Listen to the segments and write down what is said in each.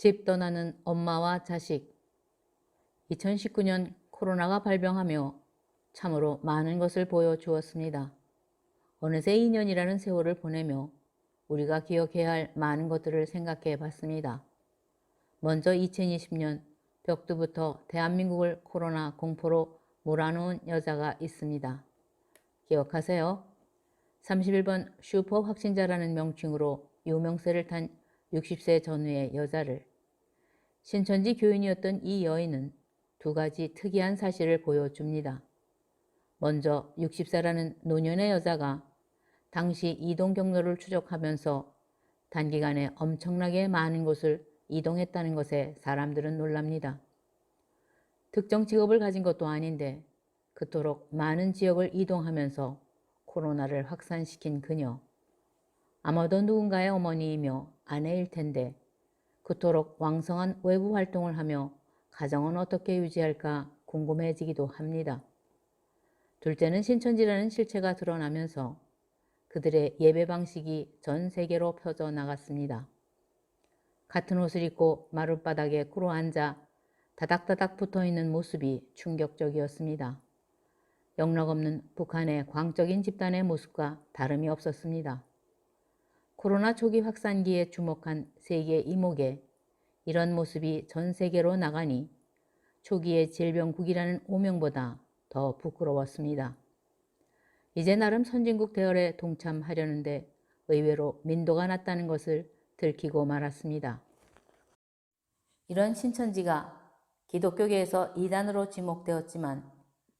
집 떠나는 엄마와 자식. 2019년 코로나가 발병하며 참으로 많은 것을 보여주었습니다. 어느새 2년이라는 세월을 보내며 우리가 기억해야 할 많은 것들을 생각해 봤습니다. 먼저 2020년 벽두부터 대한민국을 코로나 공포로 몰아놓은 여자가 있습니다. 기억하세요? 31번 슈퍼 확진자라는 명칭으로 유명세를 탄 60세 전후의 여자를. 신천지 교인이었던 이 여인은 두 가지 특이한 사실을 보여줍니다. 먼저 60세라는 노년의 여자가 당시 이동 경로를 추적하면서 단기간에 엄청나게 많은 곳을 이동했다는 것에 사람들은 놀랍니다. 특정 직업을 가진 것도 아닌데 그토록 많은 지역을 이동하면서 코로나를 확산시킨 그녀. 아마도 누군가의 어머니이며 아내일 텐데 그토록 왕성한 외부 활동을 하며 가정은 어떻게 유지할까 궁금해지기도 합니다. 둘째는 신천지라는 실체가 드러나면서 그들의 예배 방식이 전 세계로 퍼져나갔습니다. 같은 옷을 입고 마룻바닥에 꿇어 앉아 다닥다닥 붙어있는 모습이 충격적이었습니다. 영락없는 북한의 광적인 집단의 모습과 다름이 없었습니다. 코로나 초기 확산기에 주목한 세계 이목에 이런 모습이 전 세계로 나가니 초기의 질병국이라는 오명보다 더 부끄러웠습니다. 이제 나름 선진국 대열에 동참하려는데 의외로 민도가 낮다는 것을 들키고 말았습니다. 이런 신천지가 기독교계에서 이단으로 지목되었지만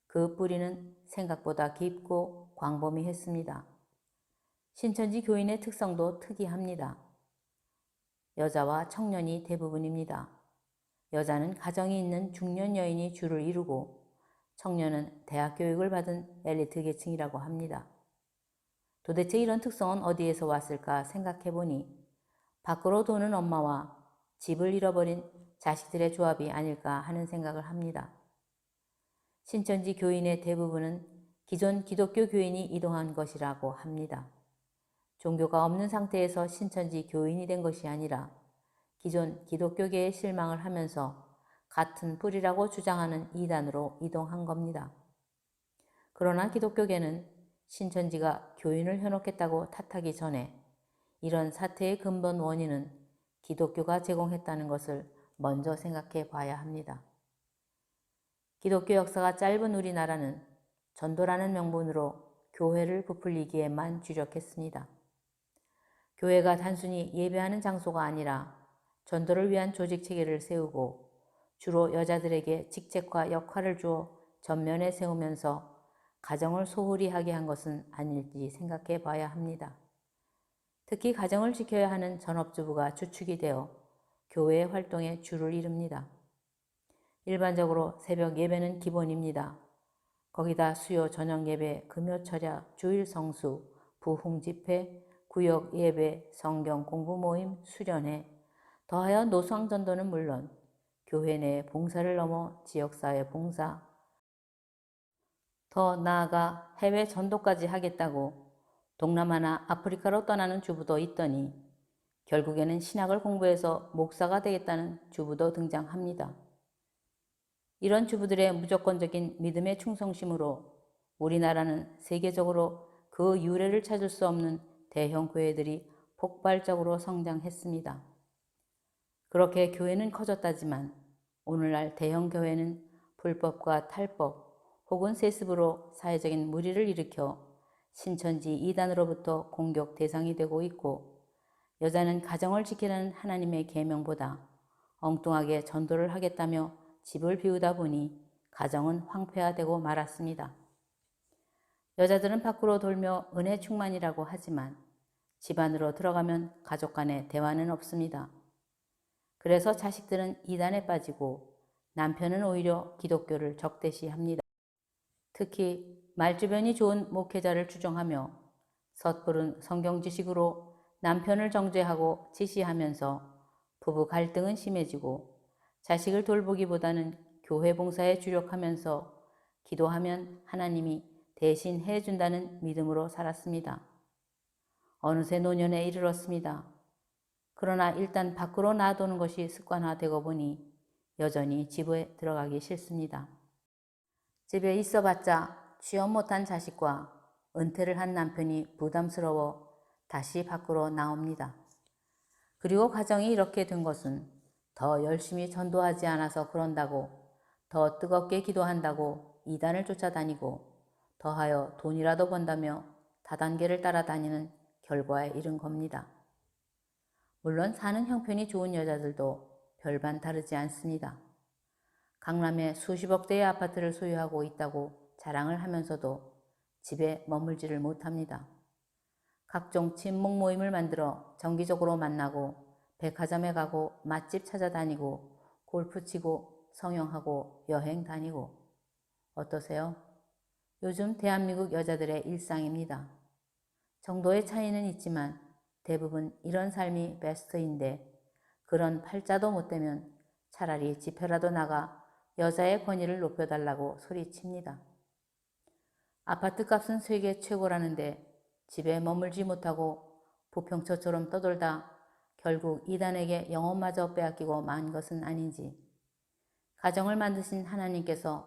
그 뿌리는 생각보다 깊고 광범위했습니다. 신천지 교인의 특성도 특이합니다. 여자와 청년이 대부분입니다. 여자는 가정이 있는 중년 여인이 주를 이루고 청년은 대학 교육을 받은 엘리트 계층이라고 합니다. 도대체 이런 특성은 어디에서 왔을까 생각해보니 밖으로 도는 엄마와 집을 잃어버린 자식들의 조합이 아닐까 하는 생각을 합니다. 신천지 교인의 대부분은 기존 기독교 교인이 이동한 것이라고 합니다. 종교가 없는 상태에서 신천지 교인이 된 것이 아니라 기존 기독교계에 실망을 하면서 같은 뿌리라고 주장하는 이단으로 이동한 겁니다. 그러나 기독교계는 신천지가 교인을 현혹했다고 탓하기 전에 이런 사태의 근본 원인은 기독교가 제공했다는 것을 먼저 생각해 봐야 합니다. 기독교 역사가 짧은 우리나라는 전도라는 명분으로 교회를 부풀리기에만 주력했습니다. 교회가 단순히 예배하는 장소가 아니라 전도를 위한 조직 체계를 세우고 주로 여자들에게 직책과 역할을 주어 전면에 세우면서 가정을 소홀히 하게 한 것은 아닐지 생각해 봐야 합니다. 특히 가정을 지켜야 하는 전업주부가 주축이 되어 교회의 활동에 주를 이룹니다. 일반적으로 새벽 예배는 기본입니다. 거기다 수요 저녁 예배, 금요 철야, 주일 성수, 부흥 집회, 구역 예배, 성경 공부 모임, 수련회, 더하여 노상 전도는 물론 교회 내 봉사를 넘어 지역사회 봉사, 더 나아가 해외 전도까지 하겠다고 동남아나 아프리카로 떠나는 주부도 있더니 결국에는 신학을 공부해서 목사가 되겠다는 주부도 등장합니다. 이런 주부들의 무조건적인 믿음의 충성심으로 우리나라는 세계적으로 그 유래를 찾을 수 없는 대형 교회들이 폭발적으로 성장했습니다. 그렇게 교회는 커졌다지만 오늘날 대형 교회는 불법과 탈법 혹은 세습으로 사회적인 무리를 일으켜 신천지 이단으로부터 공격 대상이 되고 있고 여자는 가정을 지키라는 하나님의 계명보다 엉뚱하게 전도를 하겠다며 집을 비우다 보니 가정은 황폐화되고 말았습니다. 여자들은 밖으로 돌며 은혜 충만이라고 하지만 집 안으로 들어가면 가족 간의 대화는 없습니다. 그래서 자식들은 이단에 빠지고 남편은 오히려 기독교를 적대시합니다. 특히 말주변이 좋은 목회자를 추종하며 섣부른 성경 지식으로 남편을 정죄하고 지시하면서 부부 갈등은 심해지고 자식을 돌보기보다는 교회 봉사에 주력하면서 기도하면 하나님이 대신 해준다는 믿음으로 살았습니다. 어느새 노년에 이르렀습니다. 그러나 일단 밖으로 나도는 것이 습관화되고 보니 여전히 집에 들어가기 싫습니다. 집에 있어봤자 취업 못한 자식과 은퇴를 한 남편이 부담스러워 다시 밖으로 나옵니다. 그리고 가정이 이렇게 된 것은 더 열심히 전도하지 않아서 그런다고, 더 뜨겁게 기도한다고 이단을 쫓아다니고, 더하여 돈이라도 번다며 다단계를 따라다니는 결과에 이른 겁니다. 물론 사는 형편이 좋은 여자들도 별반 다르지 않습니다. 강남에 수십억대의 아파트를 소유하고 있다고 자랑을 하면서도 집에 머물지를 못합니다. 각종 친목 모임을 만들어 정기적으로 만나고 백화점에 가고 맛집 찾아다니고 골프 치고 성형하고 여행 다니고. 어떠세요? 요즘 대한민국 여자들의 일상입니다. 정도의 차이는 있지만 대부분 이런 삶이 베스트인데, 그런 팔자도 못 되면 차라리 집회라도 나가 여자의 권위를 높여달라고 소리칩니다. 아파트 값은 세계 최고라는데 집에 머물지 못하고 부평초처럼 떠돌다 결국 이단에게 영혼마저 빼앗기고 만 것은 아닌지. 가정을 만드신 하나님께서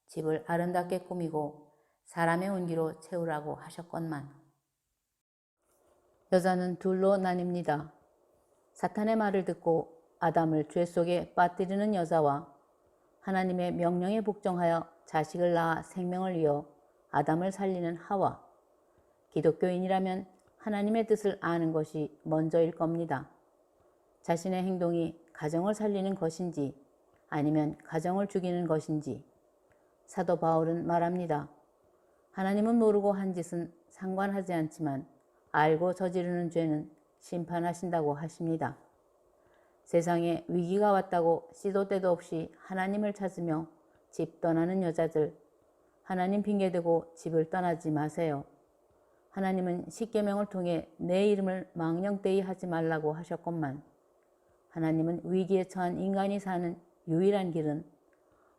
집을 아름답게 꾸미고 사람의 온기로 채우라고 하셨건만. 여자는 둘로 나뉩니다. 사탄의 말을 듣고 아담을 죄 속에 빠뜨리는 여자와 하나님의 명령에 복종하여 자식을 낳아 생명을 이어 아담을 살리는 하와. 기독교인이라면 하나님의 뜻을 아는 것이 먼저일 겁니다. 자신의 행동이 가정을 살리는 것인지 아니면 가정을 죽이는 것인지. 사도 바울은 말합니다. 하나님은 모르고 한 짓은 상관하지 않지만 알고 저지르는 죄는 심판하신다고 하십니다. 세상에 위기가 왔다고 시도 때도 없이 하나님을 찾으며 집 떠나는 여자들, 하나님 핑계대고 집을 떠나지 마세요. 하나님은 십계명을 통해 내 이름을 망령되이 하지 말라고 하셨건만, 하나님은 위기에 처한 인간이 사는 유일한 길은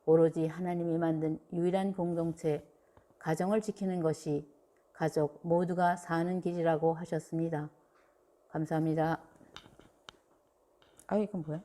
오로지 하나님이 만든 유일한 공동체, 가정을 지키는 것이 가족 모두가 사는 길이라고 하셨습니다. 감사합니다. 이건 뭐야?